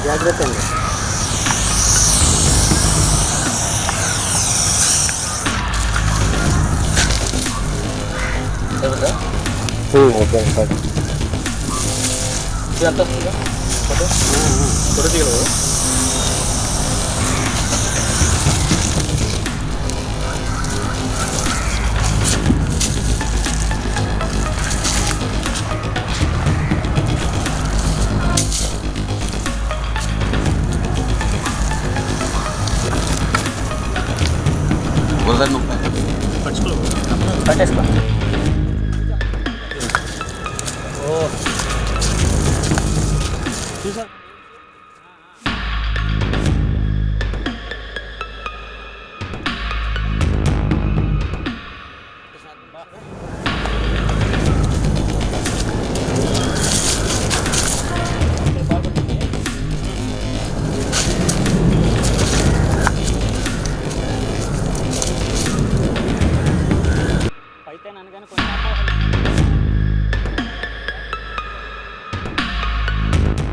జాగ్రత్త అండి. Okay sir. ఇది ఎంత వస్తుందా ఫోటో తీయగలరు? పట్టేసుకో. ఓ చూసా.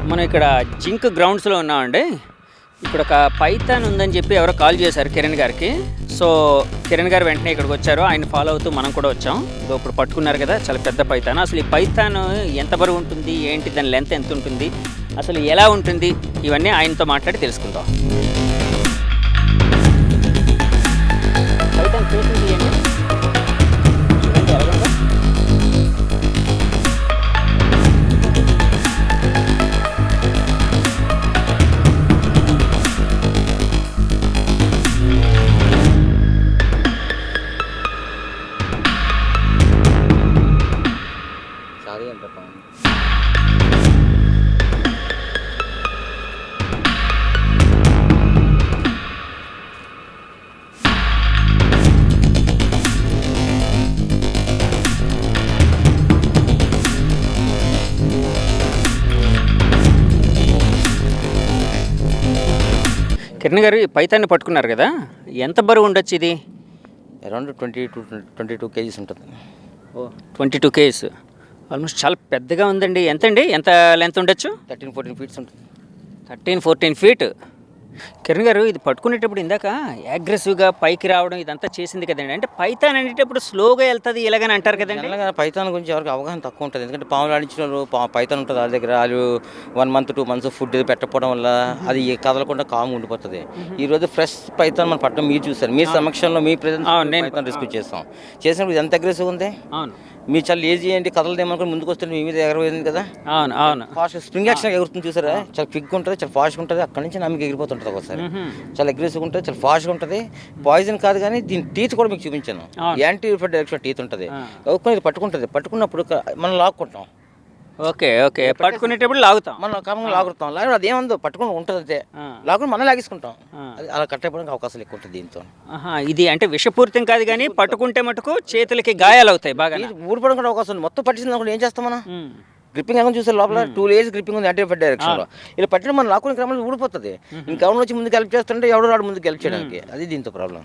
మనం ఇక్కడ జింక్ గ్రౌండ్స్లో ఉన్నామండి. ఇక్కడ ఒక పైథాన్ ఉందని చెప్పి ఎవరో కాల్ చేశారు కిరణ్ గారికి. సో కిరణ్ గారు వెంటనే ఇక్కడికి వచ్చారు. ఆయన ఫాలో అవుతూ మనం కూడా వచ్చాం. ఇప్పుడు పట్టుకున్నారు కదా, చాలా పెద్ద పైథాన్. అసలు ఈ పైథాన్ ఎంత బరువు ఉంటుంది, ఏంటి, దాని లెంత్ ఎంత ఉంటుంది, అసలు ఎలా ఉంటుంది, ఇవన్నీ ఆయనతో మాట్లాడి తెలుసుకుందాం. పైథాన్ ఫేసింగ్ తీయండి. కిరణ్ గారు, ఈ పైథాన్ని పట్టుకున్నారు కదా, ఎంత బరువు ఉండొచ్చు ఇది? అరౌండ్ 22 kgs ఉంటుంది. ఓ 22 kgs, ఆల్మోస్ట్ చాలా పెద్దగా ఉందండి. ఎంతండి, ఎంత లెంత్ ఉండొచ్చు? 13-14 feet ఉంటుంది. 13-14 feet. కిరణ్ గారు, ఇది పట్టుకునేటప్పుడు ఇందాక అగ్రెసివ్గా పైకి రావడం ఇదంతా చేసింది కదండి. అంటే పైథాన్ అనేటప్పుడు స్లోగా వెళ్తుంది ఇలాగని అంటారు కదండి. పైథాన్ గురించి ఎవరికి అవగాహన తక్కువ ఉంటుంది. ఎందుకంటే పాములు ఆడించిన వాళ్ళు పైథాన్ ఉంటుంది వాళ్ళ దగ్గర. వాళ్ళు 1 month 2 months ఫుడ్ పెట్టకపోవడం వల్ల అది కదలకుండా కాము ఉండిపోతుంది. ఈ రోజు ఫ్రెష్ పైథాన్ మనం పట్టడం మీరు చూసారు, మీ సమక్షంలో మీ ప్రెజెన్స్ పైథాన్ రెస్క్యూ చేసినప్పుడు ఎంత అగ్రెసివ్ ఉంది. అవును, మీరు చాలా లేజీ ఏంటి, కదలదేమనుకుని ముందుకు వస్తే మీ మీద ఎగరపోయింది కదా. అవును అవును, ఫాస్ట్ స్ప్రింగ్ యాక్షన్ ఎగురుతుంది చూసారా, చాలా క్విక్ ఉంటుంది, చాలా ఫాస్ట్గా ఉంటుంది. అక్కడి నుంచి నమ్మకి ఎగిరిపోతుంటుంది ఒకసారి. చాలా అగ్రెసివ్గా ఉంటుంది, చాలా ఫాస్ట్గా ఉంటుంది. పాయిజన్ కాదు కానీ దీని టీత్ కూడా మీకు చూపించాను. యాంటీ డైరెక్షన్ టీత్ ఉంటుంది. ఇది పట్టుకుంటుంది. పట్టుకున్నప్పుడు మనం లాక్కుంటాం. ఓకే ఓకే, పట్టుకునేటప్పుడు లాగుతాం, మనం కామంగా లాగుతాం. లాగు అదేమందో పట్టుకుని ఉంటుంది అంతే. లాగుని మనం లాగేసుకుంటాం. అది అలా కట్ అయిపోవడానికి అవకాశాలు ఎక్కువ ఉంటుంది దీంతో. ఇది అంటే విషపూరితం కాదు కానీ పట్టుకుంటే మటుకు చేతులకి గాయాలు అవుతాయి బాగా. ఊడిపోవడం కూడా అవకాశం ఉంది. మొత్తం పట్టించింది అనుకుంటే ఏం చేస్తాం మనం? గ్రిప్పింగ్ ఏమో చూసారు లోపల 2 layers గ్రిప్పింగ్ ఉంది యాంటీ డైరెక్షన్లో. ఇలా పట్టిన మనం లాక్కుని క్రమంలో ఊడిపోతుంది. ఇంకా వచ్చి ముందుకు హెల్ప్ చేస్తుంటే ఎవడో రాడు ముందుకు హెల్ప్ చేయడానికి. అది దీంతో ప్రాబ్లం.